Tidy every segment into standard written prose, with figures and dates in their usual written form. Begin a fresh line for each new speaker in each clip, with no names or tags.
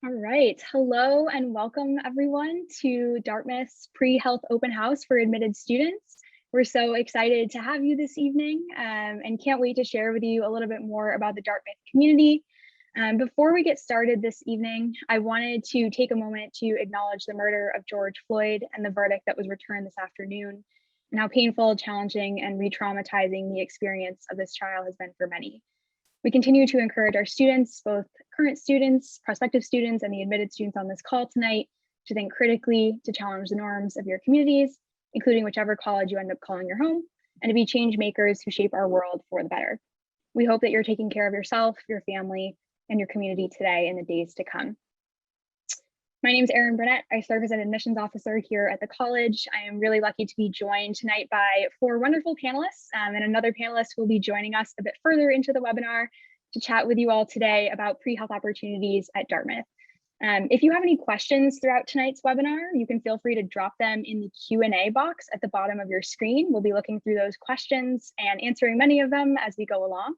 All right. Hello and welcome everyone to Dartmouth's pre-health open house for admitted students. We're so excited to have you this evening and can't wait to share with you a little bit more about the Dartmouth community. Before we get started this evening, I wanted to take a moment to acknowledge the murder of George Floyd and the verdict that was returned this afternoon, and how painful, challenging, and re-traumatizing the experience of this trial has been for many. We continue to encourage our students, both current students, prospective students, and the admitted students on this call tonight, to think critically, to challenge the norms of your communities, including whichever college you end up calling your home, and to be change makers who shape our world for the better. We hope that you're taking care of yourself, your family, and your community today and the days to come. My name is Erin Burnett. I serve as an admissions officer here at the college. I am really lucky to be joined tonight by four wonderful panelists, and another panelist will be joining us a bit further into the webinar to chat with you all today about pre-health opportunities at Dartmouth. If you have any questions throughout tonight's webinar, you can feel free to drop them in the Q&A box at the bottom of your screen. We'll be looking through those questions and answering many of them as we go along.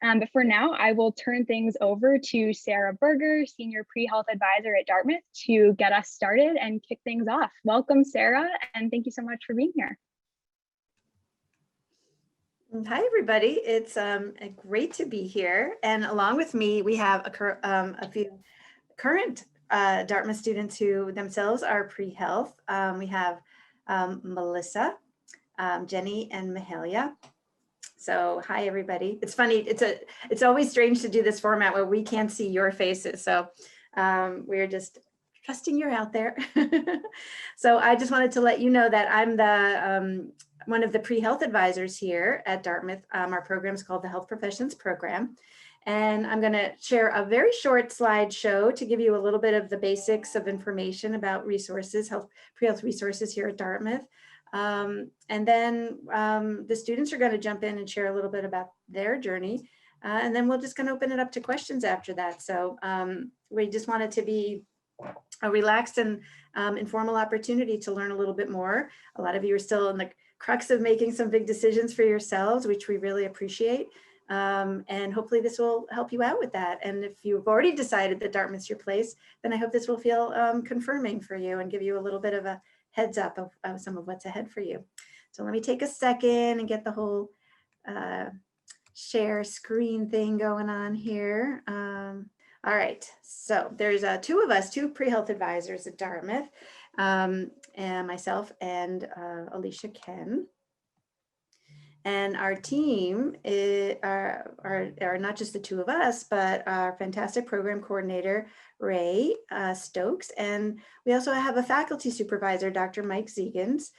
But for now, I will turn things over to Sarah Berger, Senior Pre-Health Advisor at Dartmouth, to get us started and kick things off. Welcome, Sarah, and thank you so much for being here.
Hi, everybody. It's great to be here. And along with me, we have a few current Dartmouth students who themselves are pre-health. We have Melissa, Jenny, and Mahalia. So hi, everybody. It's funny. It's always strange to do this format where we can't see your faces. So we're just trusting you're out there. So I just wanted to let you know that I'm the one of the pre-health advisors here at Dartmouth. Our program is called the Health Professions Program. And I'm going to share a very short slideshow to give you a little bit of the basics of information about resources, pre-health resources here at Dartmouth. And then the students are going to jump in and share a little bit about their journey. And then we're just going to open it up to questions after that. So we just want it to be a relaxed and informal opportunity to learn a little bit more. A lot of you are still in the crux of making some big decisions for yourselves, which we really appreciate. And hopefully this will help you out with that. And if you've already decided that Dartmouth's your place, then I hope this will feel confirming for you and give you a little bit of a heads up of some of what's ahead for you. So let me take a second and get the whole share screen thing going on here. All right, so there's two of us, two pre-health advisors at Dartmouth, and myself and Alicia Ken. And our team are not just the two of us, but our fantastic program coordinator, Ray Stokes. And we also have a faculty supervisor, Dr. Mike Zegans.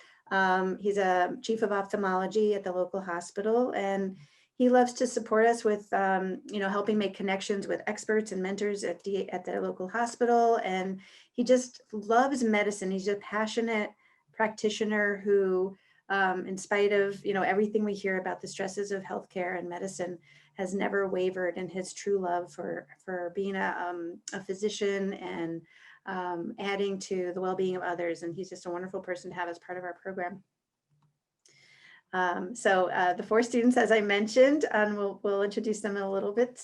He's a chief of ophthalmology at the local hospital, and he loves to support us with helping make connections with experts and mentors at the local hospital. And he just loves medicine. He's a passionate practitioner who, in spite of everything we hear about the stresses of healthcare and medicine, has never wavered in his true love for being a physician and adding to the well-being of others. And he's just a wonderful person to have as part of our program. So the four students, as I mentioned, and we'll introduce them in a little bit.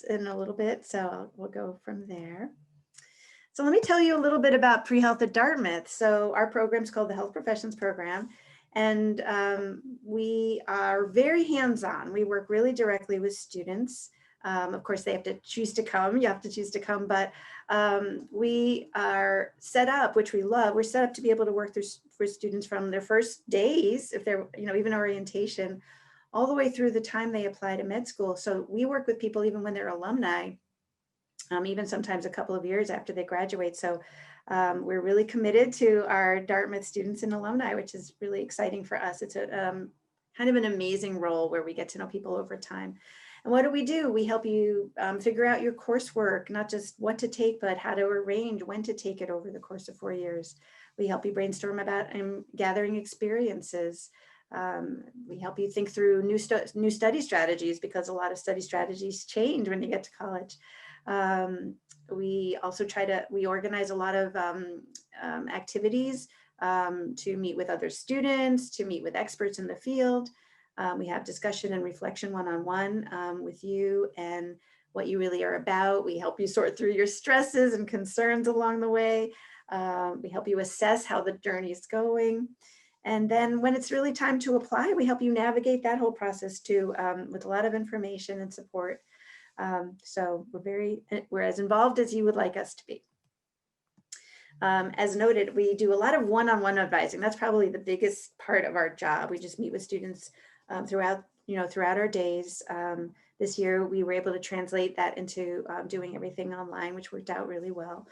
So we'll go from there. So let me tell you a little bit about pre-health at Dartmouth. So our program is called the Health Professions Program. And we are very hands-on. We work really directly with students. Of course, they have to choose to come. You have to choose to come, but we are set up, which we love. We're set up to be able to work for students from their first days, if they're, even orientation, all the way through the time they apply to med school. So we work with people even when they're alumni, even sometimes a couple of years after they graduate. So we're really committed to our Dartmouth students and alumni, which is really exciting for us. It's a kind of an amazing role where we get to know people over time. And what do? We help you figure out your coursework, not just what to take, but how to arrange when to take it over the course of 4 years. We help you brainstorm about gathering experiences. We help you think through new study strategies, because a lot of study strategies change when you get to college. We also we organize a lot of activities to meet with other students, to meet with experts in the field. We have discussion and reflection one-on-one with you, and what you really are about. We help you sort through your stresses and concerns along the way. We help you assess how the journey is going. And then when it's really time to apply, we help you navigate that whole process too, with a lot of information and support. So we're as involved as you would like us to be. As noted, we do a lot of one-on-one advising. That's probably the biggest part of our job. We just meet with students throughout our days. This year, we were able to translate that into doing everything online, which worked out really well.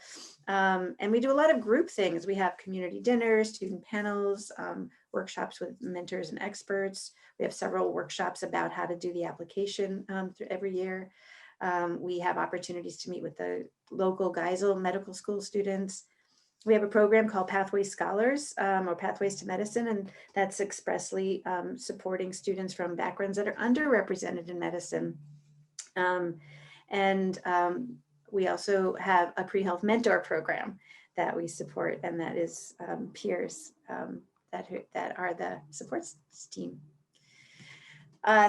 And we do a lot of group things. We have community dinners, student panels, workshops with mentors and experts. We have several workshops about how to do the application every year. We have opportunities to meet with the local Geisel Medical School students. We have a program called Pathways Scholars, or Pathways to Medicine, and that's expressly supporting students from backgrounds that are underrepresented in medicine. We also have a pre-health mentor program that we support, and that is peers that are the support team.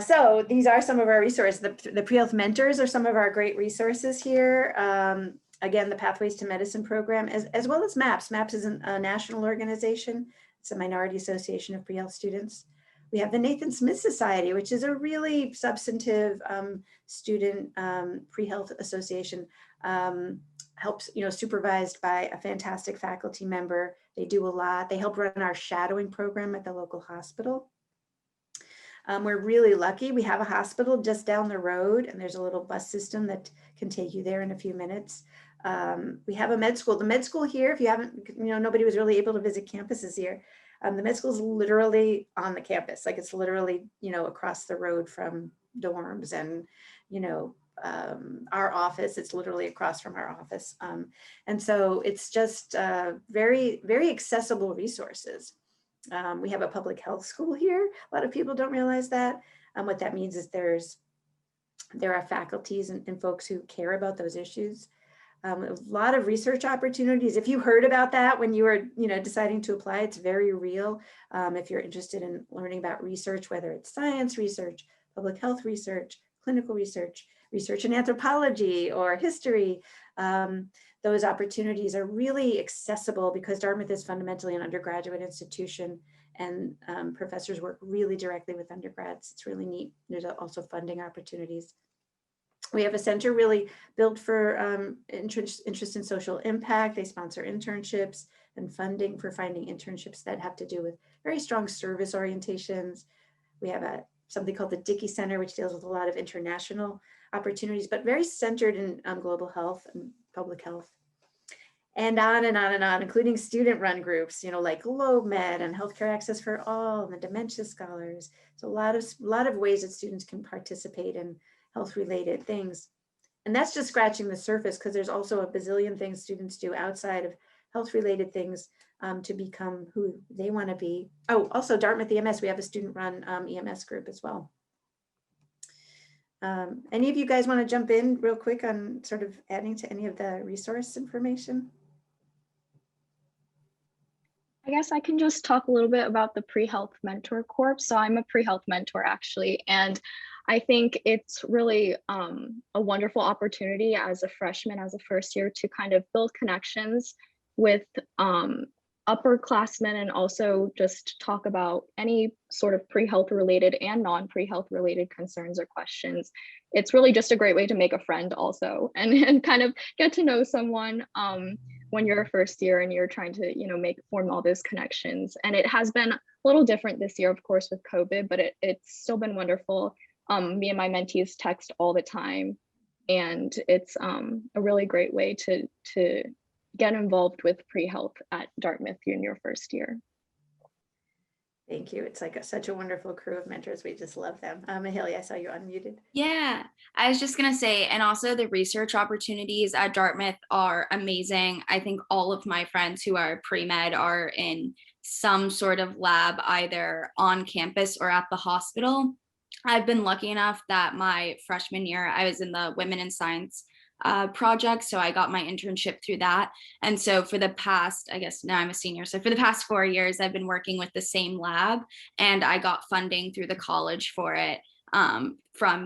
So these are some of our resources. The pre-health mentors are some of our great resources here. Again, the Pathways to Medicine program, as well as MAPS. MAPS is a national organization. It's a minority association of pre-health students. We have the Nathan Smith Society, which is a really substantive student pre-health association, supervised by a fantastic faculty member. They do a lot. They help run our shadowing program at the local hospital. We're really lucky. We have a hospital just down the road, and there's a little bus system that can take you there in a few minutes. We have a med school. The med school here, if you haven't, nobody was really able to visit campuses here. The med school is literally on the campus. Like, it's literally, across the road from dorms and, our office. It's literally across from our office. And so it's just very, very accessible resources. We have a public health school here. A lot of people don't realize that. What that means is there are faculties and folks who care about those issues. A lot of research opportunities. If you heard about that when you were, deciding to apply, it's very real. If you're interested in learning about research, whether it's science research, public health research, clinical research, research in anthropology or history, those opportunities are really accessible because Dartmouth is fundamentally an undergraduate institution, and professors work really directly with undergrads. It's really neat. There's also funding opportunities. We have a center really built for interest in social impact. They sponsor internships and funding for finding internships that have to do with very strong service orientations. We have something called the Dickey Center, which deals with a lot of international opportunities, but very centered in global health and public health. And on and on and on, including student-run groups, like GlobeMed and Healthcare Access for All and the Dementia Scholars. So a lot of ways that students can participate in health-related things. And that's just scratching the surface, because there's also a bazillion things students do outside of health-related things to become who they want to be. Oh, also Dartmouth EMS, we have a student-run EMS group as well. Any of you guys want to jump in real quick on sort of adding to any of the resource information?
I guess I can just talk a little bit about the pre-health mentor corps. So I'm a pre-health mentor, actually, and I think it's really a wonderful opportunity as a freshman, as a first year, to kind of build connections with upperclassmen, and also just talk about any sort of pre-health related and non-pre-health related concerns or questions. It's really just a great way to make a friend also, and kind of get to know someone when you're a first year and you're trying to form all those connections. And it has been a little different this year, of course, with COVID, but it's still been wonderful. Me and my mentees text all the time, and it's a really great way to get involved with pre-health at Dartmouth in your first year.
Thank you. It's like such a wonderful crew of mentors. We just love them. Mahalia, I saw you unmuted.
Yeah, I was just going to say, and also the research opportunities at Dartmouth are amazing. I think all of my friends who are pre-med are in some sort of lab, either on campus or at the hospital. I've been lucky enough that my freshman year, I was in the Women in Science project. So I got my internship through that. And so for the past, I guess now I'm a senior. So for the past 4 years, I've been working with the same lab, and I got funding through the college for it from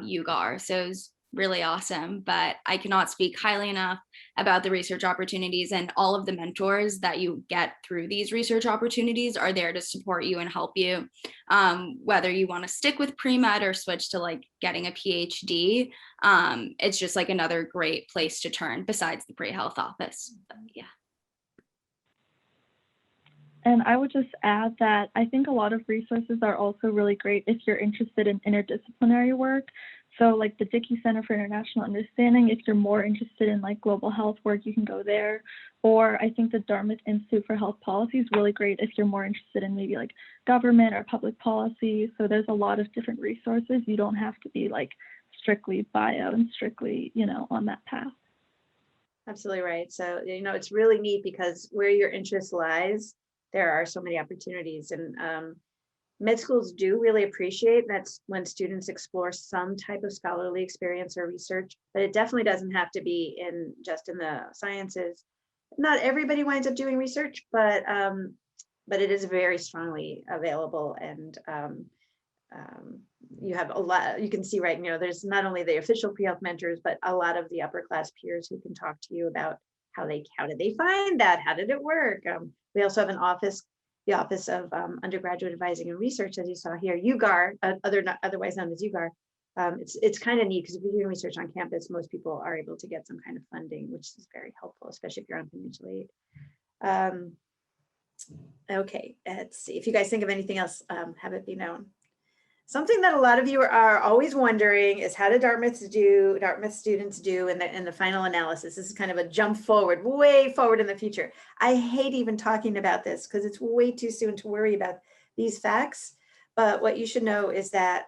UGAR. So it was really awesome. But I cannot speak highly enough about the research opportunities, and all of the mentors that you get through these research opportunities are there to support you and help you, whether you want to stick with pre-med or switch to like getting a PhD. It's just like another great place to turn besides the pre-health office. But yeah.
And I would just add that I think a lot of resources are also really great if you're interested in interdisciplinary work. So like the Dickey Center for International Understanding, if you're more interested in like global health work, you can go there. Or I think the Dartmouth Institute for Health Policy is really great if you're more interested in maybe like government or public policy. So there's a lot of different resources. You don't have to be like strictly bio and strictly, on that path.
Absolutely right. So, it's really neat because where your interest lies, there are so many opportunities, and med schools do really appreciate that's when students explore some type of scholarly experience or research, but it definitely doesn't have to be just in the sciences. Not everybody winds up doing research, but it is very strongly available, and you have a lot. You can see right now there's not only the official pre-health mentors, but a lot of the upper class peers who can talk to you about how did they find that, how did it work. We also have an office, the Office of Undergraduate Advising and Research, as you saw here, UGAR, otherwise known as UGAR. It's kind of neat because if you're doing research on campus, most people are able to get some kind of funding, which is very helpful, especially if you're on financial aid. Okay, let's see. If you guys think of anything else, have it be known. Something that a lot of you are always wondering is how did Dartmouth students do in the final analysis? This is kind of a jump forward, way forward in the future. I hate even talking about this because it's way too soon to worry about these facts. But what you should know is that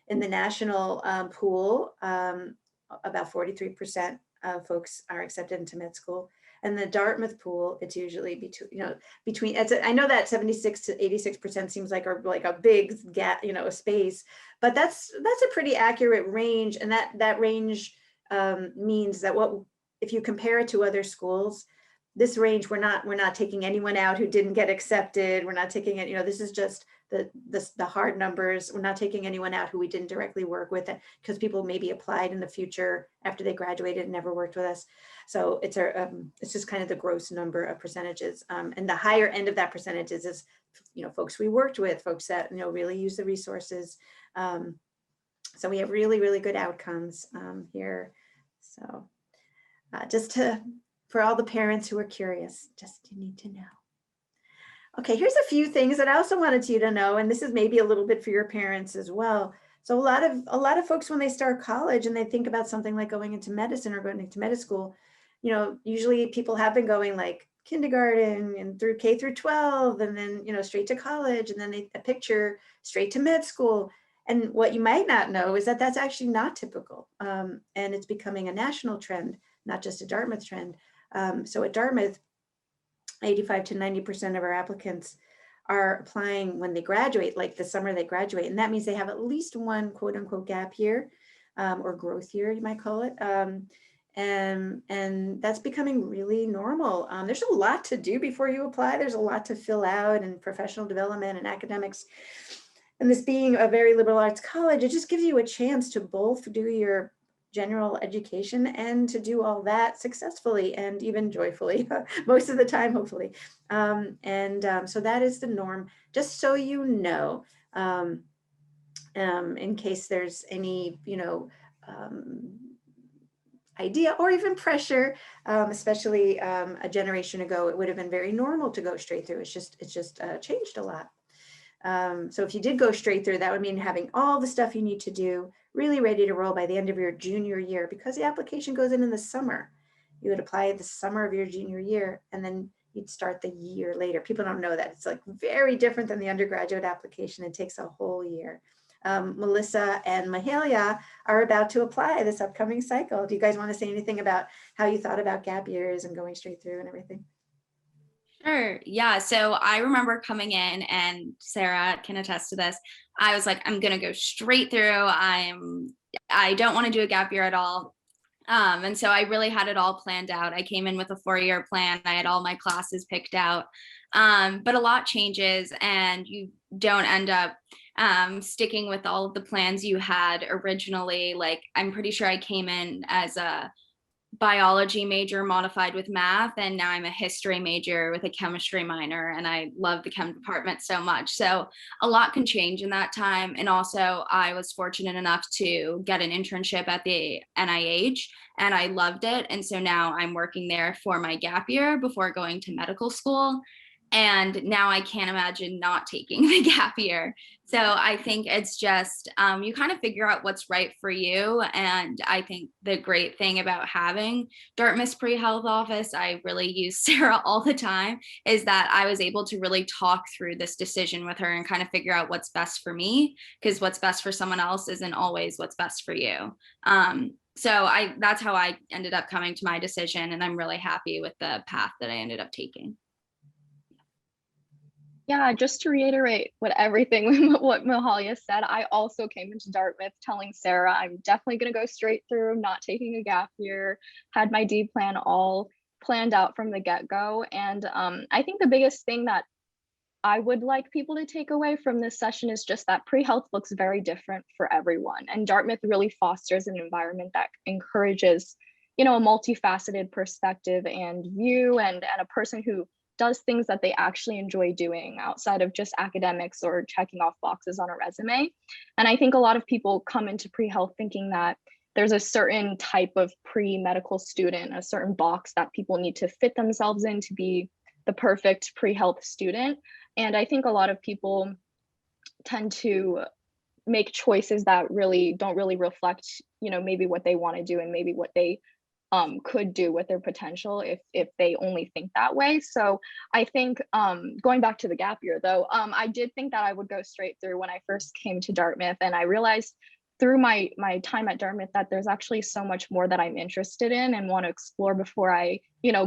in the national pool, about 43% of folks are accepted into med school. And the Dartmouth pool, it's usually between, I know that 76 to 86% seems like a big gap, a space, but that's a pretty accurate range. And that range means that if you compare it to other schools, this range, we're not taking anyone out who didn't get accepted. We're not taking it, this is just the hard numbers. We're not taking anyone out who we didn't directly work with, because people maybe applied in the future after they graduated and never worked with us. So it's just kind of the gross number of percentages. And the higher end of that percentage is folks we worked with, folks that really use the resources. So we have really, really good outcomes here. So for all the parents who are curious, you need to know. Okay, here's a few things that I also wanted you to know, and this is maybe a little bit for your parents as well. So a lot of folks, when they start college and they think about something like going into medicine or going into med school, usually people have been going like kindergarten and through K through 12, and then straight to college, and then they picture straight to med school. And what you might not know is that that's actually not typical, and it's becoming a national trend, not just a Dartmouth trend. So at Dartmouth, 85 to 90% of our applicants are applying when they graduate, like the summer they graduate. And that means they have at least one quote unquote gap year or growth year, you might call it. And that's becoming really normal. There's a lot to do before you apply. There's a lot to fill out, and professional development and academics. And this being a very liberal arts college, it just gives you a chance to both do your general education and to do all that successfully and even joyfully, most of the time, hopefully. So that is the norm, just so you know, in case there's any, idea or even pressure, especially a generation ago, it would have been very normal to go straight through. It's just changed a lot. So if you did go straight through, that would mean having all the stuff you need to do, really ready to roll by the end of your junior year, because the application goes in the summer. You would apply the summer of your junior year, and then you'd start the year later. People don't know that. It's like very different than the undergraduate application. It takes a whole year. Melissa and Mahalia are about to apply this upcoming cycle. Do you guys want to say anything about how you thought about gap years and going straight through and everything?
Sure. Yeah. So I remember coming in, and Sarah can attest to this. I was like, I'm going to go straight through. I don't want to do a gap year at all. And so I really had it all planned out. I came in with a 4-year plan. I had all my classes picked out. But a lot changes, and you don't end up sticking with all of the plans you had originally. Like, I'm pretty sure I came in as a biology major modified with math, and now I'm a history major with a chemistry minor, and I love the chem department so much. So a lot can change in that time. And also I was fortunate enough to get an internship at the NIH, and I loved it. And so now I'm working there for my gap year before going to medical school. And now I can't imagine not taking the gap year. So I think it's just, you kind of figure out what's right for you. And I think the great thing about having Dartmouth's pre-health office, I really use Sarah all the time, is that I was able to really talk through this decision with her and kind of figure out what's best for me, because what's best for someone else isn't always what's best for you. So that's how I ended up coming to my decision, and I'm really happy with the path that I ended up taking.
Yeah, just to reiterate what Mahalia said, I also came into Dartmouth telling Sarah I'm definitely going to go straight through, not taking a gap year, had my D plan all planned out from the get-go. And I think the biggest thing that I would like people to take away from this session is just that pre-health looks very different for everyone. And Dartmouth really fosters an environment that encourages, a multifaceted perspective and view, and a person who does things that they actually enjoy doing outside of just academics or checking off boxes on a resume. And I think a lot of people come into pre-health thinking that there's a certain type of pre-medical student, a certain box that people need to fit themselves in to be the perfect pre-health student. And I think a lot of people tend to make choices that don't really reflect, maybe what they want to do and maybe what they could do with their potential if they only think that way. So I think going back to the gap year though, I did think that I would go straight through when I first came to Dartmouth, and I realized through my time at Dartmouth that there's actually so much more that I'm interested in and want to explore before I,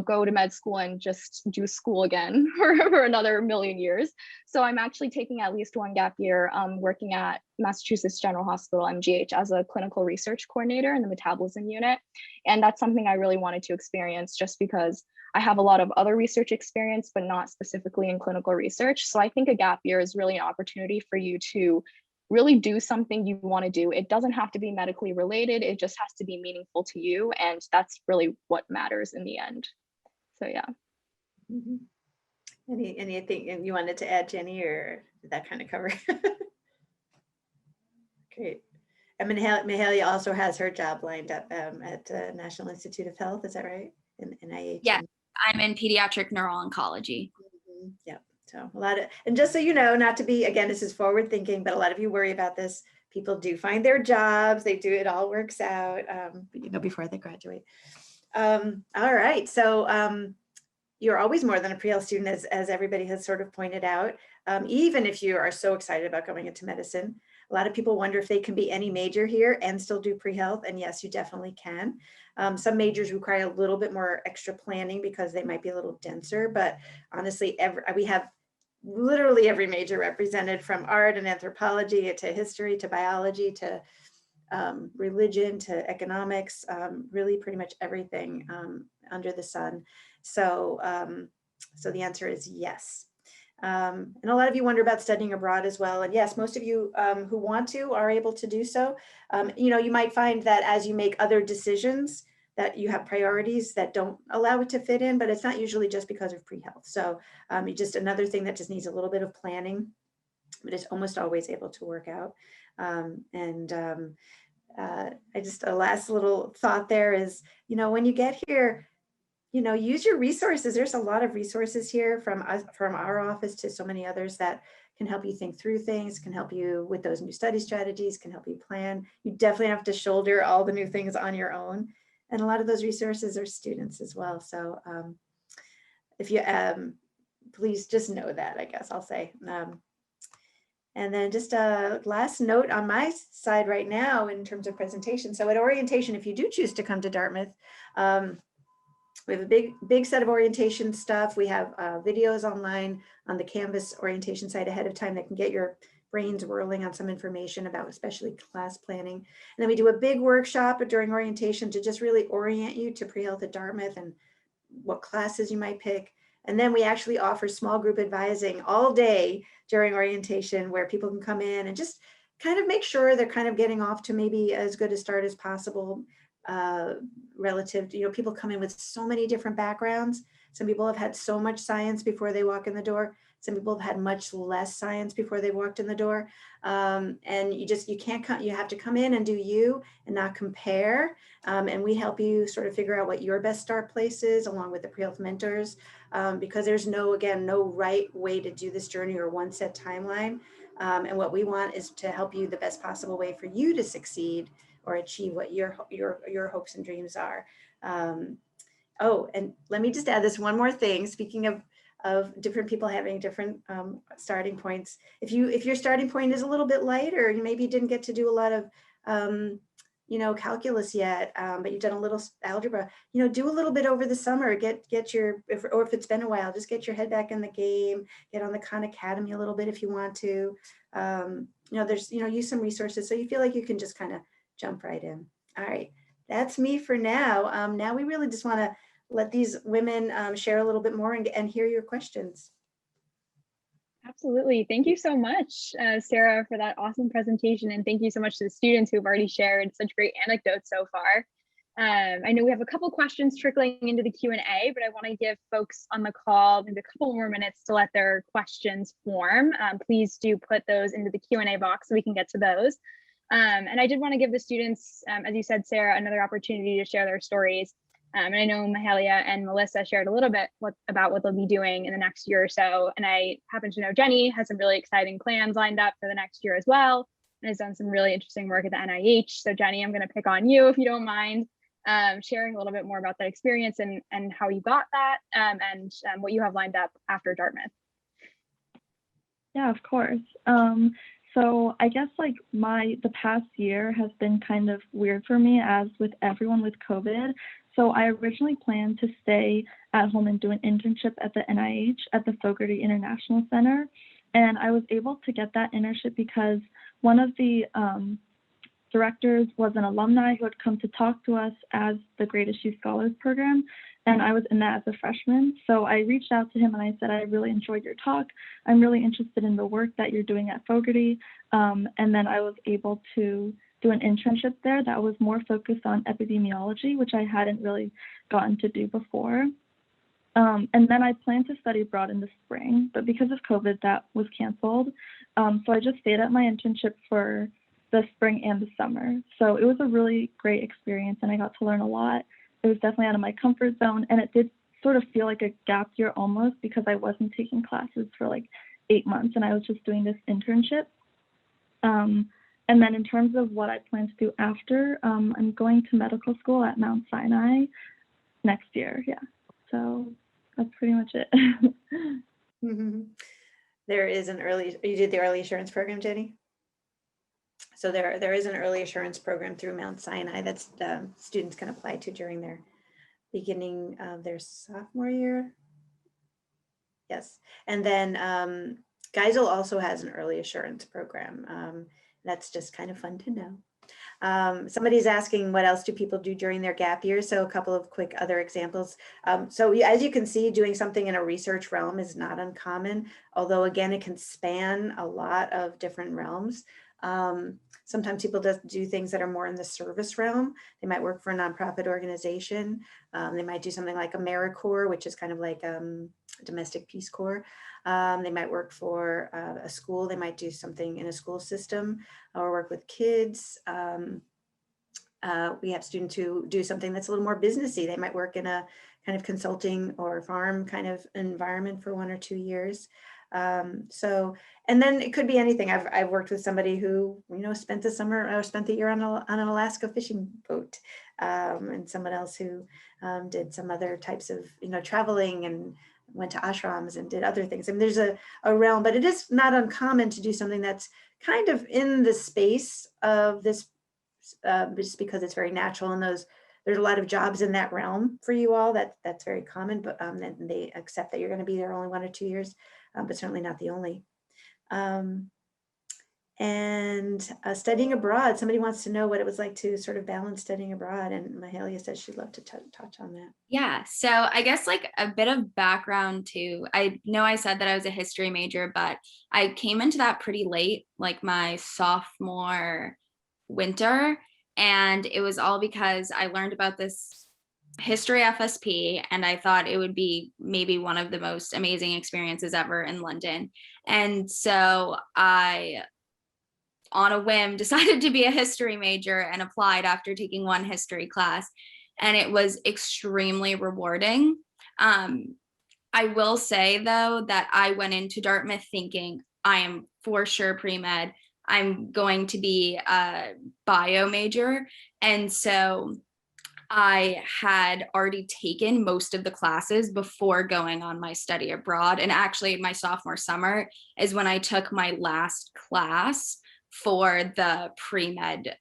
go to med school and just do school again for another million years. So I'm actually taking at least one gap year working at Massachusetts General Hospital, MGH, as a clinical research coordinator in the metabolism unit. And that's something I really wanted to experience just because I have a lot of other research experience, but not specifically in clinical research. So I think a gap year is really an opportunity for you to really do something you want to do. It doesn't have to be medically related. It just has to be meaningful to you. And that's really what matters in the end. So yeah.
Mm-hmm. Anything you wanted to add, Jenny, or did that kind of cover? Great. And Mahalia also has her job lined up at National Institute of Health. Is that right? In NIH.
Yeah, I'm in pediatric neuro-oncology.
Mm-hmm. Yeah. So a lot of, and just so you know, not to be, again, this is forward thinking, but a lot of you worry about this. People do find their jobs. They do, it all works out, before they graduate. All right. So you're always more than a pre-health student, as everybody has sort of pointed out, even if you are so excited about going into medicine. A lot of people wonder if they can be any major here and still do pre-health. And yes, you definitely can. Some majors require a little bit more extra planning because they might be a little denser, but honestly, we have literally every major represented, from art and anthropology to history to biology to religion to economics, really pretty much everything under the sun. So, so the answer is yes. And a lot of you wonder about studying abroad as well. And yes, most of you who want to are able to do so. You might find that as you make other decisions that you have priorities that don't allow it to fit in, but it's not usually just because of pre-health. So just another thing that just needs a little bit of planning, but it's almost always able to work out. I just, a last little thought there is, when you get here, use your resources. There's a lot of resources here from our office to so many others that can help you think through things, can help you with those new study strategies, can help you plan. You definitely have to shoulder all the new things on your own. And a lot of those resources are students as well. So if you, please just know that, I guess I'll say. And then just a last note on my side right now in terms of presentation. So at orientation, if you do choose to come to Dartmouth, we have a big set of orientation stuff. We have videos online on the Canvas orientation site ahead of time that can get your brains whirling on some information about especially class planning. And then we do a big workshop during orientation to just really orient you to pre-health at Dartmouth and what classes you might pick. And then we actually offer small group advising all day during orientation, where people can come in and just kind of make sure they're kind of getting off to maybe as good a start as possible, relative to, people come in with so many different backgrounds. Some people have had so much science before they walk in the door. Some people have had much less science before they walked in the door. And you can't come, you have to come in and do you and not compare. And we help you sort of figure out what your best start place is, along with the pre-health mentors, because there's no right way to do this journey or one set timeline. And what we want is to help you the best possible way for you to succeed or achieve what your hopes and dreams are. Oh, and let me just add this one more thing. Speaking of different people having different starting points, if your starting point is a little bit light, or you maybe didn't get to do a lot of calculus yet, but you've done a little algebra, do a little bit over the summer, get your, or if it's been a while, just get your head back in the game, get on the Khan Academy a little bit if you want to. There's, use some resources so you feel like you can just kind of jump right in. All right, that's me for now. Now we really just want to let these women share a little bit more and hear your questions.
Absolutely. Thank you so much, Sarah, for that awesome presentation. And thank you so much to the students who've already shared such great anecdotes so far. I know we have a couple questions trickling into the Q&A, but I want to give folks on the call maybe a couple more minutes to let their questions form. Please do put those into the Q&A box so we can get to those. And I did want to give the students, as you said, Sarah, another opportunity to share their stories. And I know Mahalia and Melissa shared a little bit about what they'll be doing in the next year or so. And I happen to know Jenny has some really exciting plans lined up for the next year as well, and has done some really interesting work at the NIH. So Jenny, I'm going to pick on you if you don't mind sharing a little bit more about that experience and how you got that and what you have lined up after Dartmouth.
Yeah, of course. So I guess the past year has been kind of weird for me, as with everyone with COVID. So I originally planned to stay at home and do an internship at the NIH at the Fogarty International Center. And I was able to get that internship because one of the directors was an alumni who had come to talk to us as the Great Issue Scholars Program. And I was in that as a freshman. So I reached out to him and I said, I really enjoyed your talk. I'm really interested in the work that you're doing at Fogarty. And then I was able to do an internship there that was more focused on epidemiology, which I hadn't really gotten to do before. And then I planned to study abroad in the spring, but because of COVID, that was canceled. So I just stayed at my internship for the spring and the summer. So it was a really great experience and I got to learn a lot. It was definitely out of my comfort zone, and it did sort of feel like a gap year almost, because I wasn't taking classes for 8 months and I was just doing this internship. And then in terms of what I plan to do after, I'm going to medical school at Mount Sinai next year. Yeah, so that's pretty much it.
Mm-hmm. There is you did the early assurance program, Jenny? So there is an early assurance program through Mount Sinai that students can apply to during their beginning of their sophomore year. Yes, and then Geisel also has an early assurance program. That's just kind of fun to know. Somebody's asking, what else do people do during their gap year? So a couple of quick other examples. So as you can see, doing something in a research realm is not uncommon, although again, it can span a lot of different realms. Sometimes people do things that are more in the service realm. They might work for a nonprofit organization. They might do something like AmeriCorps, which is kind of like domestic Peace Corps. They might work for a school. They might do something in a school system or work with kids. We have students who do something that's a little more businessy. They might work in a kind of consulting or farm kind of environment for 1 or 2 years. And then it could be anything. I've worked with somebody who, spent the summer or spent the year on an Alaska fishing boat, and someone else who did some other types of, traveling and went to ashrams and did other things. I mean, there's a realm, but it is not uncommon to do something that's kind of in the space of this, just because it's very natural, and there's a lot of jobs in that realm for you all. That's very common, but then they accept that you're going to be there only 1 or 2 years, but certainly not the only. And studying abroad, somebody wants to know what it was like to sort of balance studying abroad, and Mahalia says she'd love to touch on that.
Yeah, so I guess like a bit of background too. I know I said that I was a history major, but I came into that pretty late, like my sophomore winter. And it was all because I learned about this history FSP and I thought it would be maybe one of the most amazing experiences ever in London. And so I, on a whim, decided to be a history major and applied after taking one history class. And it was extremely rewarding. I will say, though, that I went into Dartmouth thinking I am for sure pre-med. I'm going to be a bio major. And so I had already taken most of the classes before going on my study abroad. And actually, my sophomore summer is when I took my last class for the pre-med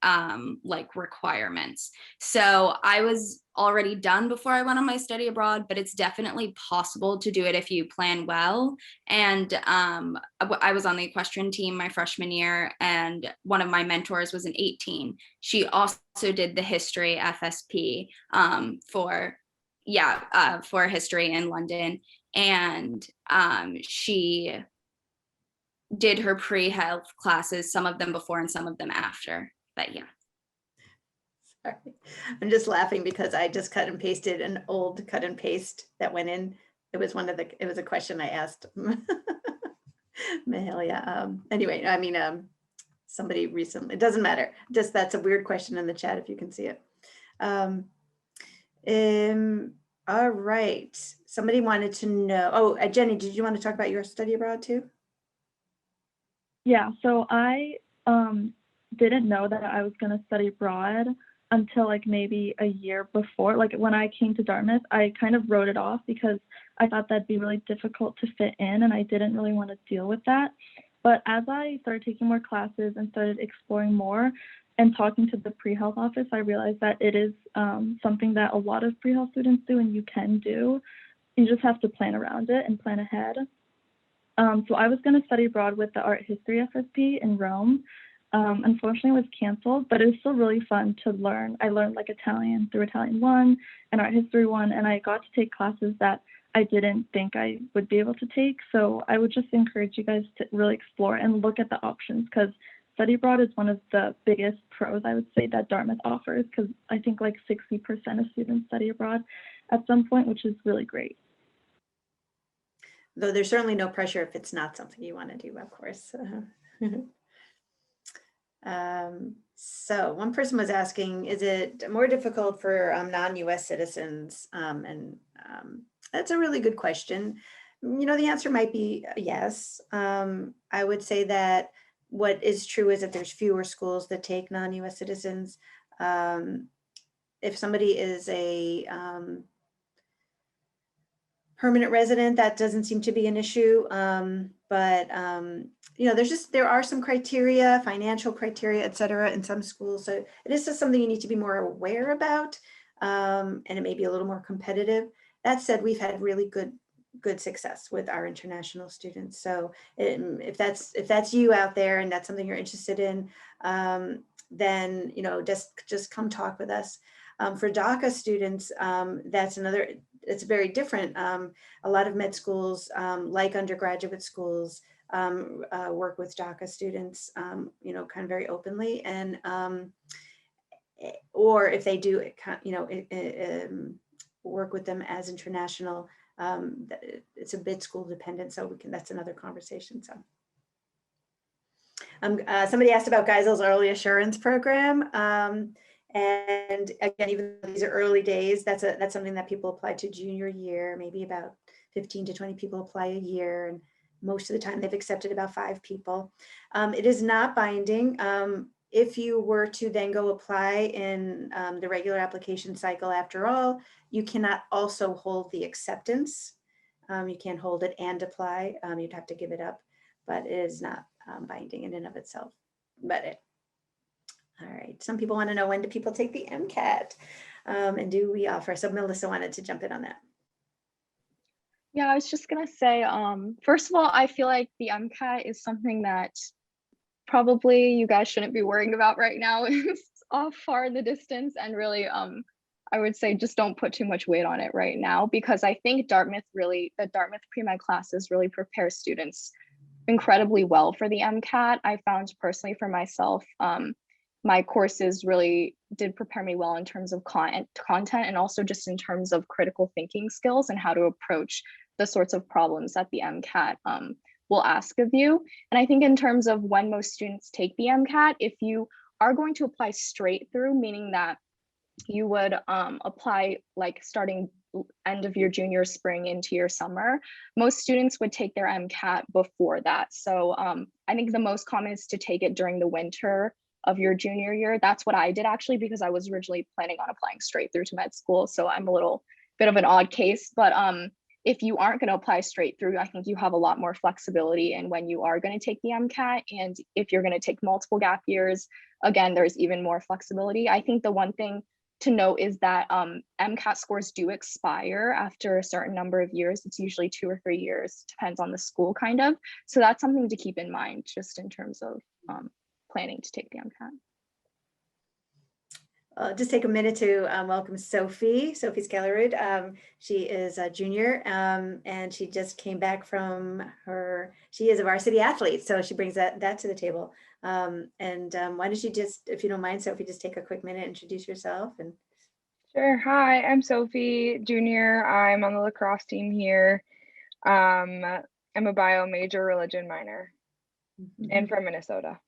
like requirements. So I was already done before I went on my study abroad, but it's definitely possible to do it if you plan well. And I was on the equestrian team my freshman year, and one of my mentors was an 18. She also did the history FSP for history in London. And she did her pre-health classes, some of them before and some of them after, but yeah.
Sorry. I'm just laughing because I just cut and pasted an old cut and paste that went in. It was a question I asked Mahalia. Anyway, I mean, somebody recently, it doesn't matter. Just that's a weird question in the chat if you can see it. All right. Somebody wanted to know, Jenny, did you want to talk about your study abroad too?
Yeah, so I didn't know that I was going to study abroad until like maybe a year before. Like when I came to Dartmouth, I kind of wrote it off because I thought that'd be really difficult to fit in and I didn't really want to deal with that. But as I started taking more classes and started exploring more and talking to the pre-health office, I realized that it is something that a lot of pre-health students do and you can do. You just have to plan around it and plan ahead. So I was going to study abroad with the art history FSP in Rome. Unfortunately, it was canceled, but it was still really fun to learn. I learned like Italian through Italian 1 and art history 1, and I got to take classes that I didn't think I would be able to take. So I would just encourage you guys to really explore and look at the options, because study abroad is one of the biggest pros, I would say, that Dartmouth offers, because I think like 60% of students study abroad at some point, which is really great.
Though there's certainly no pressure if it's not something you want to do, of course. So one person was asking, is it more difficult for non-US citizens? That's a really good question. You know, the answer might be yes. I would say that what is true is that there's fewer schools that take non-US citizens. If somebody is a permanent resident, that doesn't seem to be an issue. You know, there are some criteria, financial criteria, et cetera, in some schools. So it is just something you need to be more aware about. And it may be a little more competitive. That said, we've had really good success with our international students. So if that's you out there and that's something you're interested in, then, you know, just come talk with us. For DACA students, it's very different. A lot of med schools, like undergraduate schools, work with DACA students, you know, kind of very openly, and or if they do, you know, work with them as international, it's a bit school dependent. So that's another conversation. So. Somebody asked about Geisel's early assurance program. And again, even though these are early days, that's something that people apply to junior year, maybe about 15 to 20 people apply a year. And most of the time they've accepted about 5 people. It is not binding. If you were to then go apply in the regular application cycle, after all, you cannot also hold the acceptance. You can't hold it and apply. You'd have to give it up, but it is not binding in and of itself. All right, some people want to know, when do people take the MCAT, and do we offer? So Melissa wanted to jump in on that.
Yeah, I was just gonna say, first of all, I feel like the MCAT is something that probably you guys shouldn't be worrying about right now. It's off far in the distance, and really I would say just don't put too much weight on it right now, because I think the Dartmouth pre-med classes really prepare students incredibly well for the MCAT. I found personally for myself, my courses really did prepare me well in terms of content and also just in terms of critical thinking skills and how to approach the sorts of problems that the MCAT will ask of you. And I think in terms of when most students take the MCAT, if you are going to apply straight through, meaning that you would apply like starting end of your junior spring into your summer, most students would take their MCAT before that. So I think the most common is to take it during the winter of your junior year. That's what I did actually, because I was originally planning on applying straight through to med school. So I'm a little bit of an odd case, but if you aren't going to apply straight through, I think you have a lot more flexibility in when you are going to take the MCAT. And if you're going to take multiple gap years, again, there's even more flexibility. I think the one thing to note is that MCAT scores do expire after a certain number of years. It's usually 2 or 3 years, depends on the school kind of. So that's something to keep in mind just in terms of planning to take the MCAT.
Just take a minute to welcome Sophie Skellerud. She is a junior and she just came back from she is a varsity athlete, so she brings that to the table. Why don't you just, if you don't mind, Sophie, just take a quick minute, introduce yourself. And
Sure. Hi, I'm Sophie, junior. I'm on the lacrosse team here. I'm a bio major, religion minor, and from Minnesota.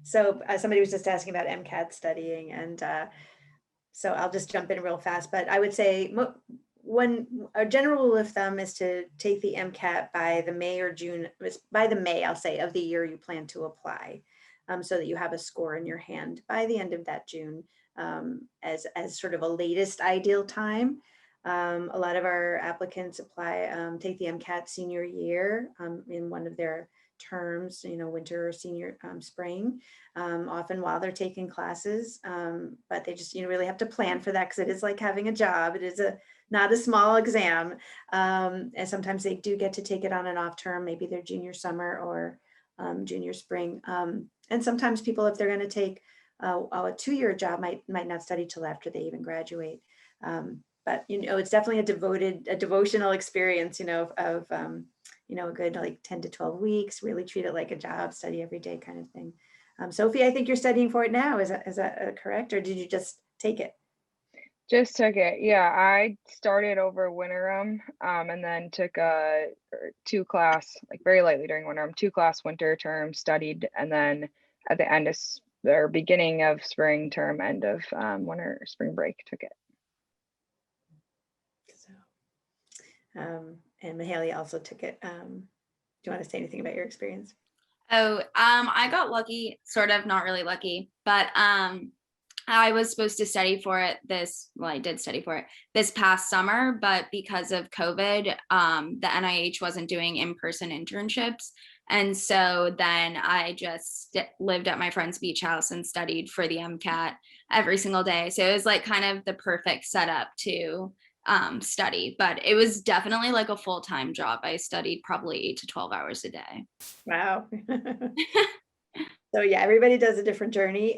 So somebody was just asking about MCAT studying, and so I'll just jump in real fast. But I would say a general rule of thumb is to take the MCAT by the May or June, by the May, I'll say, of the year you plan to apply, so that you have a score in your hand by the end of that June, as sort of a latest ideal time. A lot of our applicants take the MCAT senior year in one of their terms, winter or senior spring, often while they're taking classes, but they just really have to plan for that, because it is like having a job. It is not a small exam, and sometimes they do get to take it on an off term, maybe their junior summer or junior spring, and sometimes people, if they're going to take a 2-year job, might not study till after they even graduate. But it's definitely a devotional experience, of a good like 10 to 12 weeks, really treat it like a job, study every day kind of thing. Sophie, I think you're studying for it now. Is that correct? Or did you just take it?
Just took it. Yeah, I started over winterim and then took a 2-class, like very lightly during winterim, 2-class winter term, studied, and then at the end of the beginning of spring term, end of winter spring break, took it.
And Mahalia also took it. Do you want to say anything about your experience?
Oh, I got lucky, sort of, not really lucky, but I was supposed to study for it I did study for it this past summer, but because of COVID, the NIH wasn't doing in-person internships. And so then I just lived at my friend's beach house and studied for the MCAT every single day. So it was like kind of the perfect setup to study, but it was definitely like a full-time job. I studied probably 8 to 12 hours a day.
Wow. So yeah, everybody does a different journey.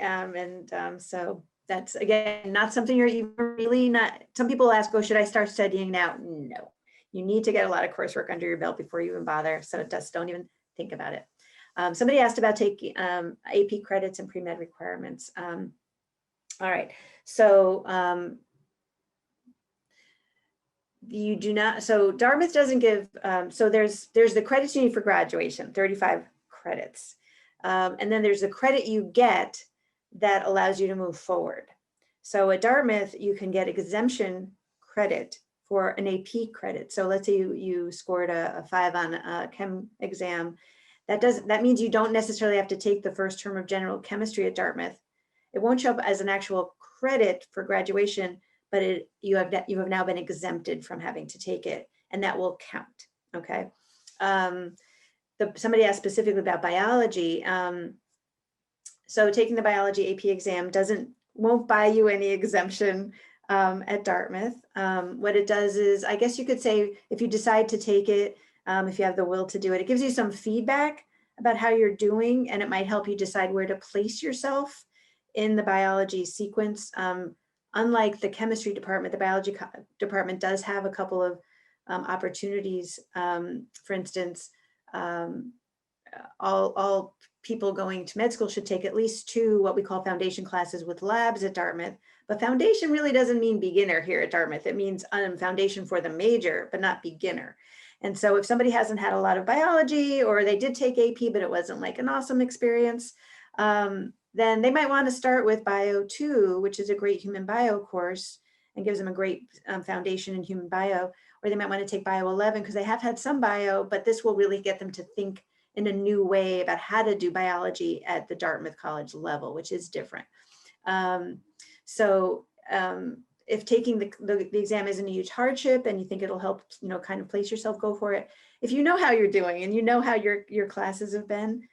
So that's, again, not something you're even really not, some people ask, oh, should I start studying now? No, you need to get a lot of coursework under your belt before you even bother. So just don't even think about it. Somebody asked about taking AP credits and pre-med requirements. All right, so you do not, so Dartmouth doesn't give, so there's the credits you need for graduation, 35 credits. And then there's the credit you get that allows you to move forward. So at Dartmouth, you can get exemption credit for an AP credit. So let's say you scored a 5 on a chem exam. That means you don't necessarily have to take the first term of general chemistry at Dartmouth. It won't show up as an actual credit for graduation, but you have now been exempted from having to take it, and that will count. Okay. Somebody asked specifically about biology. So taking the biology AP exam won't buy you any exemption at Dartmouth. What it does is, I guess you could say, if you decide to take it, if you have the will to do it. It gives you some feedback about how you're doing, and it might help you decide where to place yourself in the biology sequence. Unlike the chemistry department, the biology department does have a couple of opportunities. For instance, all people going to med school should take at least 2 what we call foundation classes with labs at Dartmouth. But foundation really doesn't mean beginner here at Dartmouth. It means foundation for the major, but not beginner. And so if somebody hasn't had a lot of biology, or they did take AP, but it wasn't like an awesome experience, then they might want to start with Bio 2, which is a great human bio course and gives them a great foundation in human bio. Or they might want to take Bio 11 because they have had some bio, but this will really get them to think in a new way about how to do biology at the Dartmouth College level, which is different. If taking the exam isn't a huge hardship and you think it'll help, kind of place yourself, go for it. If you know how you're doing and you know how your classes have been,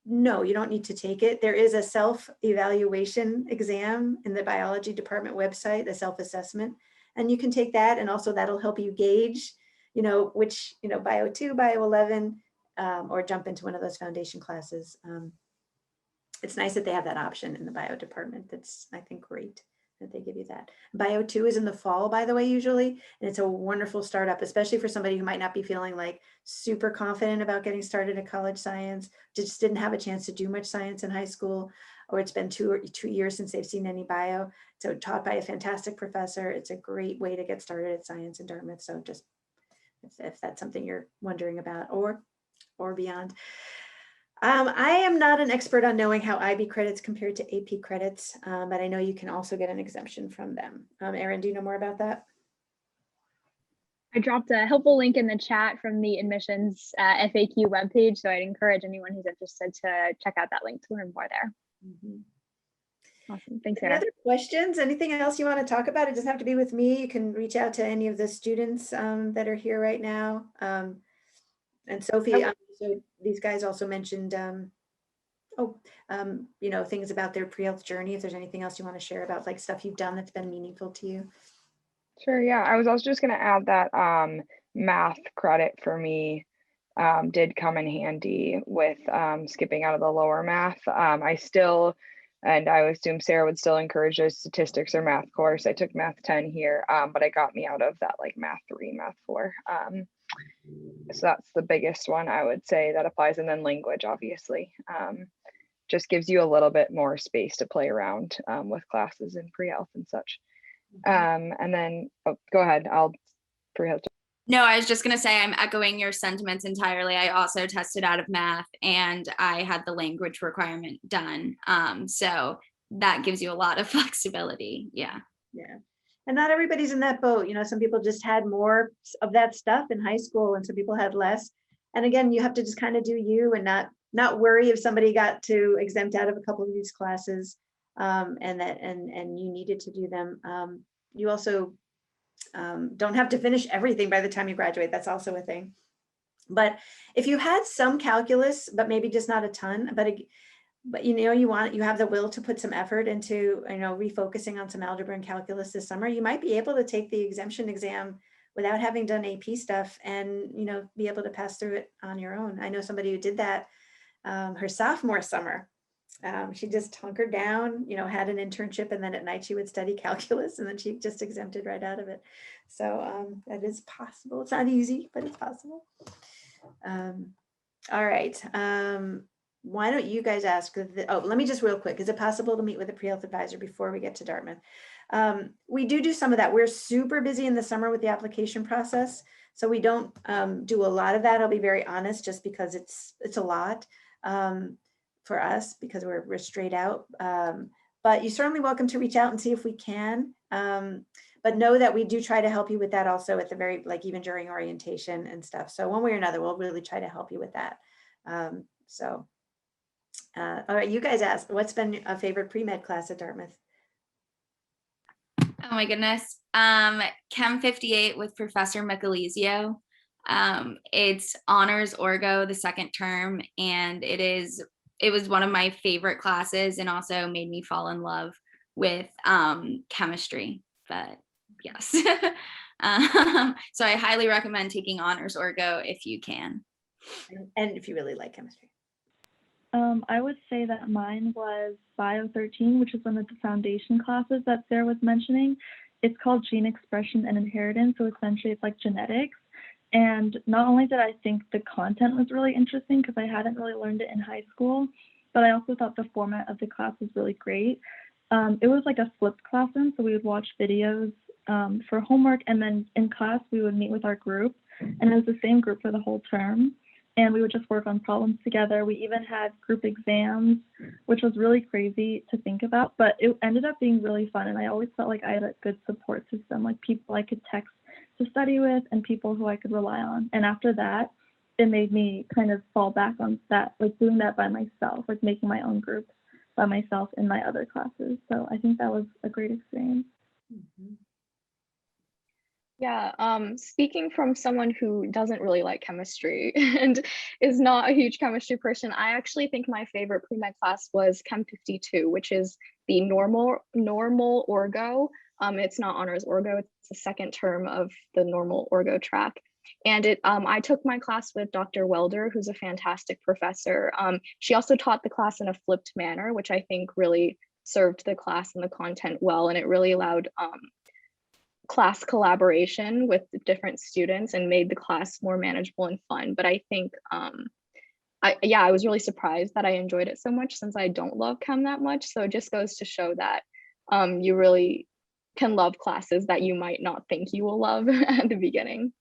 no, you don't need to take it. There is a self-evaluation exam in the biology department website, a self-assessment, and you can take that, and also that'll help you gauge, which, Bio 2, Bio 11, or jump into one of those foundation classes. It's nice that they have that option in the bio department. That's, I think, great that they give you that. Bio 2 is in the fall, by the way, usually, and it's a wonderful startup, especially for somebody who might not be feeling like super confident about getting started in college science, just didn't have a chance to do much science in high school, or it's been 2 years since they've seen any bio. So taught by a fantastic professor. It's a great way to get started at science in Dartmouth. So just if that's something you're wondering about, or beyond. I am not an expert on knowing how IB credits compared to AP credits, but I know you can also get an exemption from them. Erin, do you know more about that?
I dropped a helpful link in the chat from the admissions FAQ webpage, so I'd encourage anyone who's interested to check out that link to learn more there. Awesome, thanks, Sarah.
Any other questions? Anything else you want to talk about? It doesn't have to be with me. You can reach out to any of the students that are here right now. And Sophie, so these guys also mentioned, things about their pre-health journey. If there's anything else you want to share about, like, stuff you've done that's been meaningful to you.
Sure, yeah. I was also just going to add that math credit for me did come in handy with skipping out of the lower math. I still, and I assume Sarah would still encourage a statistics or math course. I took math 10 here, but it got me out of that, like, math 3, math 4. So that's the biggest one I would say that applies. And then language, obviously, just gives you a little bit more space to play around with classes and pre-health and such. And then, go ahead, I'll pre-health.
No, I was just going to say I'm echoing your sentiments entirely. I also tested out of math and I had the language requirement done. So that gives you a lot of flexibility. Yeah.
And not everybody's in that boat. Some people just had more of that stuff in high school and some people had less. And again, you have to just kind of do you and not worry if somebody got to exempt out of a couple of these classes and you needed to do them. You also don't have to finish everything by the time you graduate. That's also a thing. But if you had some calculus, but maybe just not a ton, but you have the will to put some effort into, refocusing on some algebra and calculus this summer, you might be able to take the exemption exam without having done AP stuff and, be able to pass through it on your own. I know somebody who did that her sophomore summer. She just hunkered down, had an internship, and then at night she would study calculus, and then she just exempted right out of it. So that is possible. It's not easy, but it's possible. All right. Why don't you guys ask? Let me just real quick. Is it possible to meet with a pre-health advisor before we get to Dartmouth? We do some of that. We're super busy in the summer with the application process. So we don't do a lot of that. I'll be very honest, just because it's a lot for us because we're straight out. But you're certainly welcome to reach out and see if we can. But know that we do try to help you with that also at the very, even during orientation and stuff. So one way or another, we'll really try to help you with that. All right, you guys ask, what's been a favorite pre-med class at Dartmouth?
Oh my goodness. Chem 58 with Professor Michelizio. It's honors orgo the second term, and it was one of my favorite classes and also made me fall in love with chemistry. But yes. So I highly recommend taking honors orgo if you can.
And if you really like chemistry.
I would say that mine was Bio 13, which is one of the foundation classes that Sarah was mentioning. It's called Gene Expression and Inheritance, so essentially it's like genetics. And not only did I think the content was really interesting because I hadn't really learned it in high school, but I also thought the format of the class was really great. It was like a flipped classroom, so we would watch videos for homework, and then in class we would meet with our group, and it was the same group for the whole term. And we would just work on problems together. We even had group exams, which was really crazy to think about, but it ended up being really fun. And I always felt like I had a good support system, like people I could text to study with and people who I could rely on. And after that, it made me kind of fall back on that, like doing that by myself, like making my own groups by myself in my other classes. So I think that was a great experience.
Mm-hmm.
Yeah, speaking from someone who doesn't really like chemistry and is not a huge chemistry person, I actually think my favorite pre-med class was Chem 52, which is the normal orgo. It's not honors orgo, it's the second term of the normal orgo track. And I took my class with Dr. Welder, who's a fantastic professor. She also taught the class in a flipped manner, which I think really served the class and the content well, and it really allowed class collaboration with different students and made the class more manageable and fun. But I think I was really surprised that I enjoyed it so much since I don't love chem that much. So it just goes to show that you really can love classes that you might not think you will love at the beginning.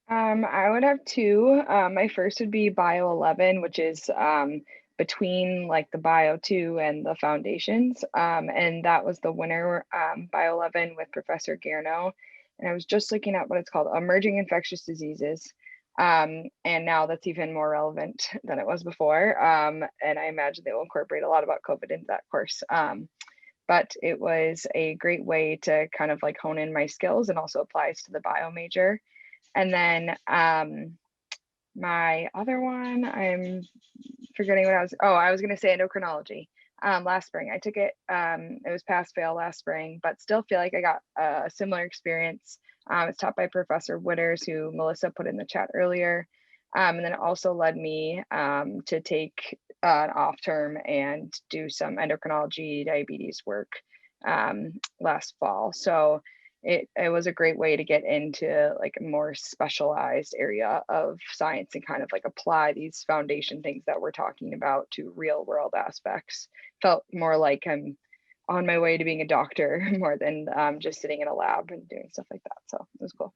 I would have two. My first would be Bio 11, which is between like the Bio 2 and the foundations. And that was the winner, Bio 11 with Professor Garno. And I was just looking at what it's called, Emerging Infectious Diseases. And now that's even more relevant than it was before. And I imagine they will incorporate a lot about COVID into that course. But it was a great way to kind of like hone in my skills, and also applies to the bio major. And then my other one, I'm forgetting what I was going to say endocrinology. Last spring, I took it. It was pass fail last spring, but still feel like I got a similar experience. It's taught by Professor Witters, who Melissa put in the chat earlier. And then it also led me to take an off term and do some endocrinology diabetes work last fall. So it was a great way to get into like a more specialized area of science and kind of like apply these foundation things that we're talking about to real world aspects. Felt more like I'm on my way to being a doctor more than just sitting in a lab and doing stuff like that. So it was cool.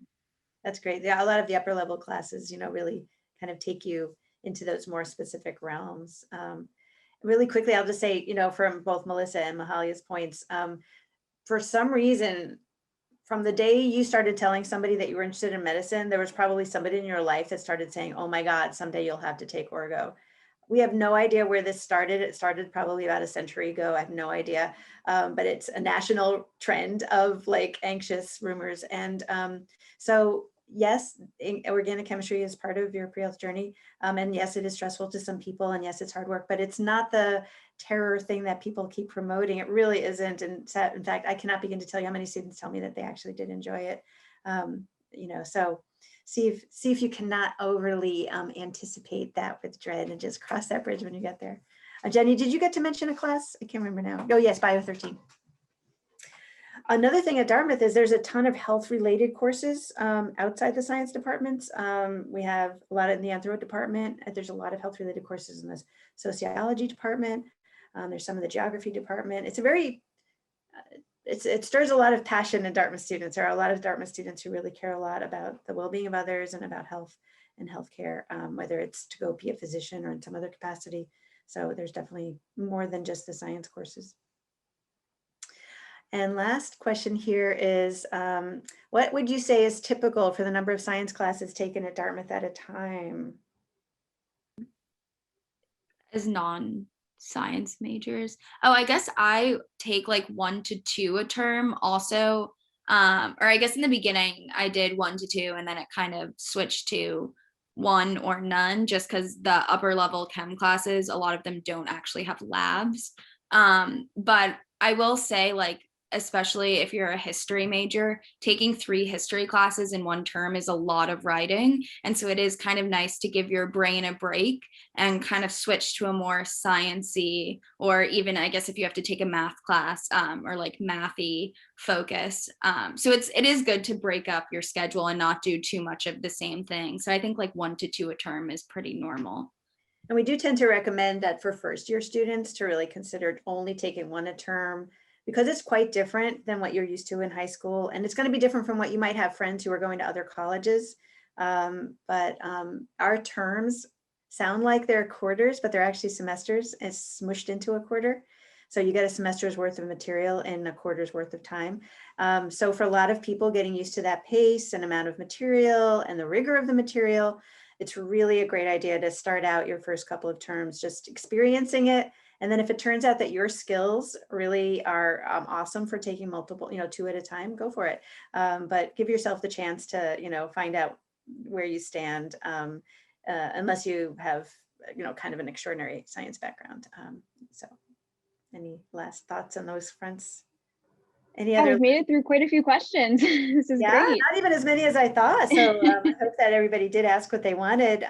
That's great. Yeah, a lot of the upper level classes, really kind of take you into those more specific realms. Really quickly, I'll just say, from both Melissa and Mahalia's points, for some reason, from the day you started telling somebody that you were interested in medicine, there was probably somebody in your life that started saying, oh my God, someday you'll have to take orgo. We have no idea where this started. It started probably about a century ago. I have no idea. But it's a national trend of like anxious rumors. And so yes, organic chemistry is part of your pre-health journey. And yes, it is stressful to some people, and yes, it's hard work, but it's not the terror thing that people keep promoting. It really isn't. And in fact, I cannot begin to tell you how many students tell me that they actually did enjoy it. So see if you cannot overly anticipate that with dread, and just cross that bridge when you get there. Jenny, did you get to mention a class? I can't remember now. Oh yes, Bio 13. Another thing at Dartmouth is there's a ton of health related courses outside the science departments. We have a lot in the anthro department. There's a lot of health related courses in the sociology department. There's some in the geography department. It's a very, it stirs a lot of passion in Dartmouth students. There are a lot of Dartmouth students who really care a lot about the well-being of others and about health and healthcare, whether it's to go be a physician or in some other capacity. So there's definitely more than just the science courses. And last question here is, what would you say is typical for the number of science classes taken at Dartmouth at a time?
As non-science majors. Oh, I guess I take like 1 to 2 a term also. Or I guess in the beginning I did 1 to 2, and then it kind of switched to 1 or none, just because the upper level chem classes, a lot of them don't actually have labs. But I will say, like, especially if you're a history major, taking 3 history classes in one term is a lot of writing. And so it is kind of nice to give your brain a break and kind of switch to a more sciencey, or even I guess if you have to take a math class, or like mathy focus. So it is good to break up your schedule and not do too much of the same thing. So I think like 1 to 2 a term is pretty normal.
And we do tend to recommend that for first year students to really consider only taking 1 a term, because it's quite different than what you're used to in high school. And it's going to be different from what you might have friends who are going to other colleges. But our terms sound like they're quarters, but they're actually semesters. It's smushed into a quarter. So you get a semester's worth of material in a quarter's worth of time. So for a lot of people, getting used to that pace and amount of material and the rigor of the material, it's really a great idea to start out your first couple of terms just experiencing it. And then if it turns out that your skills really are awesome for taking multiple, 2 at a time, go for it. But give yourself the chance to, find out where you stand, unless you have, kind of an extraordinary science background. So any last thoughts on those fronts? Any
Yeah,
other?
we've made it through quite a few questions. This is
Yeah,
great.
not even as many as I thought. So I hope that everybody did ask what they wanted.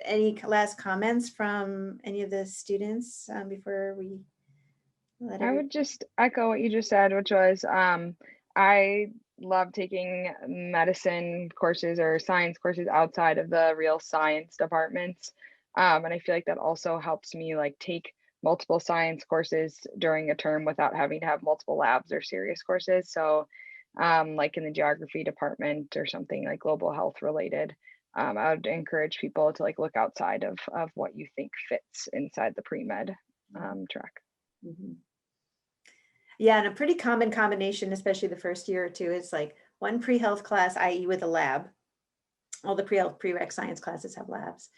Any last comments from any of the students before we let
I would just echo what you just said, which was I love taking medicine courses or science courses outside of the real science departments. And I feel like that also helps me like take multiple science courses during a term without having to have multiple labs or serious courses. So like in the geography department or something like global health related, I would encourage people to like look outside of what you think fits inside the pre-med track.
Mhm. Yeah, and a pretty common combination, especially the first year or two, is like 1 pre-health class, i.e. with a lab. All the pre-health prereq science classes have labs.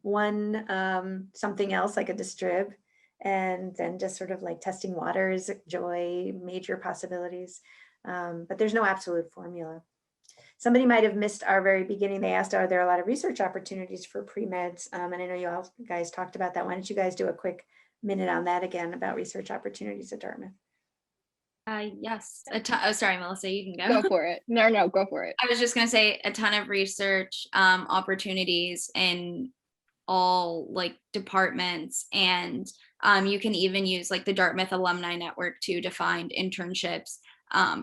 1 something else like a distrib, and then just sort of like testing waters, joy, major possibilities. But there's no absolute formula. Somebody might have missed our very beginning. They asked, are there a lot of research opportunities for pre-meds? And I know you all guys talked about that. Why don't you guys do a quick minute on that again about research opportunities at Dartmouth?
Yes, oh, sorry, Melissa, you can go.
Go for it. No, go for it.
I was just going to say a ton of research opportunities in all like departments, and you can even use like the Dartmouth Alumni Network to find internships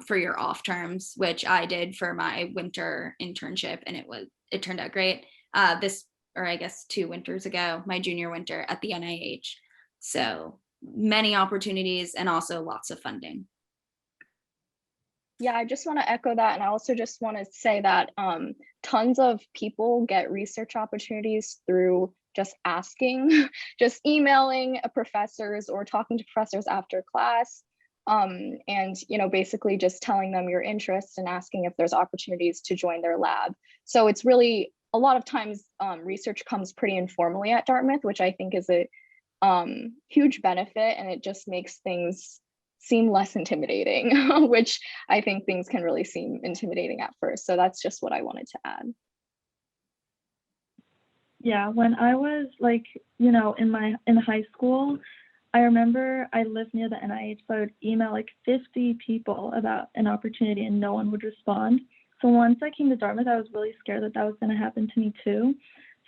for your off terms, which I did for my winter internship, and it turned out great. Or I guess 2 winters ago, my junior winter at the NIH. So many opportunities and also lots of funding.
Yeah, I just want to echo that. And I also just want to say that tons of people get research opportunities through just asking, just emailing professors or talking to professors after class. And, basically just telling them your interests and asking if there's opportunities to join their lab. So it's really, a lot of times research comes pretty informally at Dartmouth, which I think is a huge benefit, and it just makes things seem less intimidating, which I think things can really seem intimidating at first. So that's just what I wanted to add.
Yeah, when I was like, in high school, I remember I lived near the NIH, so I would email like 50 people about an opportunity and no one would respond. So once I came to Dartmouth, I was really scared that was going to happen to me too.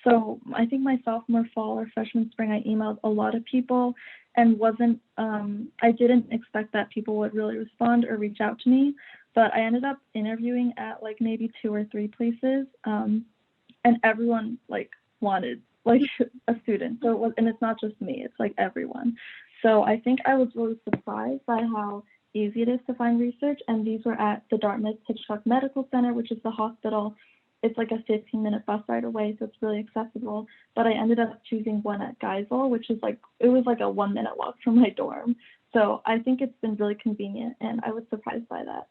So I think my sophomore fall or freshman spring, I emailed a lot of people and I didn't expect that people would really respond or reach out to me, but I ended up interviewing at like maybe 2 or 3 places, and everyone like wanted like a student. So and it's not just me, it's like everyone. So I think I was really surprised by how easy it is to find research, and these were at the Dartmouth Hitchcock Medical Center, which is the hospital. It's like a 15-minute bus ride away, so it's really accessible. But I ended up choosing one at Geisel, which is it was like a 1-minute walk from my dorm. So I think it's been really convenient, and I was surprised by that.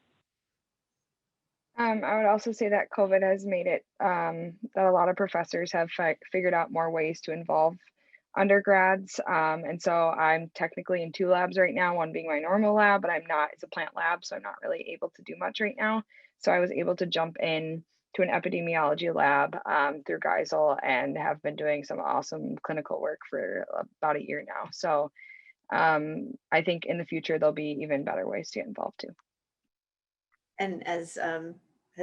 I would also say that COVID has made it that a lot of professors have figured out more ways to involve undergrads. And so I'm technically in 2 labs right now, one being my normal lab, but it's a plant lab, so I'm not really able to do much right now. So I was able to jump in to an epidemiology lab through Geisel and have been doing some awesome clinical work for about a year now. So I think in the future, there'll be even better ways to get involved too.
And as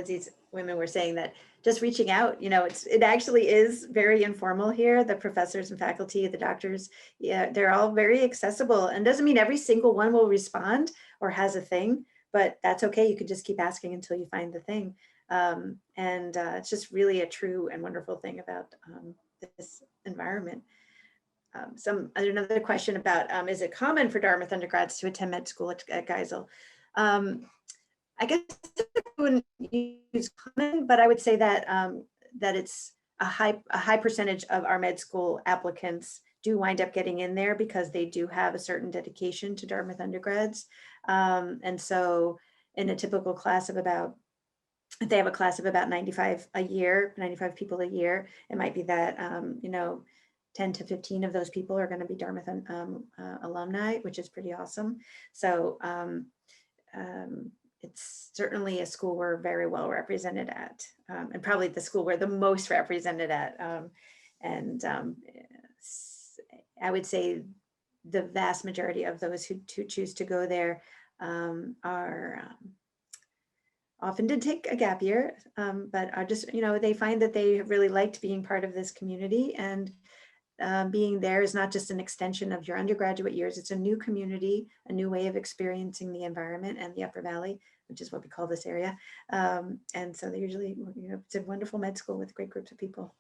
these women were saying, that just reaching out, it actually is very informal here. The professors and faculty, the doctors, yeah, they're all very accessible, and doesn't mean every single one will respond or has a thing, but that's okay. You can just keep asking until you find the thing. It's just really a true and wonderful thing about this environment. Another question about, is it common for Dartmouth undergrads to attend med school at Geisel? I guess I wouldn't use common, but I would say that that it's a high percentage of our med school applicants do wind up getting in there because they do have a certain dedication to Dartmouth undergrads. And so in a typical class of about, if they have a class of about 95 people a year, it might be that, 10 to 15 of those people are going to be Dartmouth alumni, which is pretty awesome. So it's certainly a school we're very well represented at, and probably the school we're the most represented at. I would say the vast majority of those who choose to go there are often did take a gap year, but are just, they find that they really liked being part of this community, and being there is not just an extension of your undergraduate years. It's a new community, a new way of experiencing the environment and the Upper Valley, which is what we call this area. And so they usually, it's a wonderful med school with great groups of people.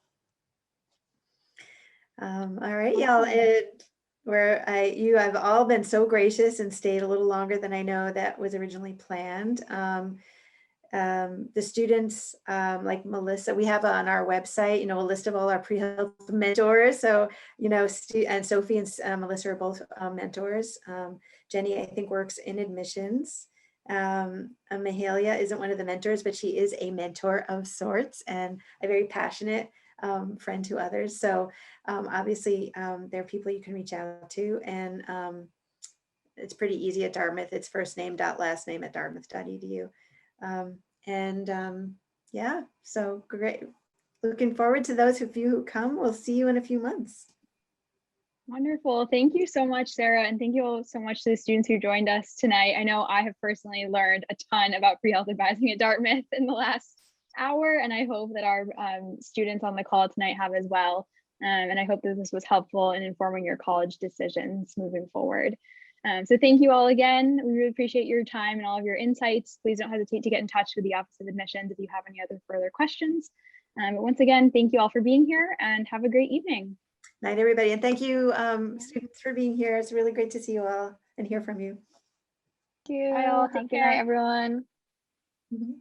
All right, y'all. You have all been so gracious and stayed a little longer than I know that was originally planned. The students, like Melissa, we have on our website, a list of all our pre-health mentors. So, and Sophie and Melissa are both mentors. Jenny, I think, works in admissions. Mahalia isn't one of the mentors, but she is a mentor of sorts and a very passionate friend to others. So obviously there are people you can reach out to, and it's pretty easy at Dartmouth. It's first name dot last name at dartmouth.edu. Yeah, so great. Looking forward to those of you who come. We'll see you in a few months.
Wonderful. Thank you so much, Sarah. And thank you all so much to the students who joined us tonight. I know I have personally learned a ton about pre-health advising at Dartmouth in the last hour, and I hope that our students on the call tonight have as well. And I hope that this was helpful in informing your college decisions moving forward. So thank you all again. We really appreciate your time and all of your insights. Please don't hesitate to get in touch with the Office of Admissions if you have any other further questions. But once again, thank you all for being here, and have a great evening.
Night, everybody. And thank you, students, for being here. It's really great to see you all and hear from you.
Thank you.
Bye all.
Have a good night, everyone.
Mm-hmm.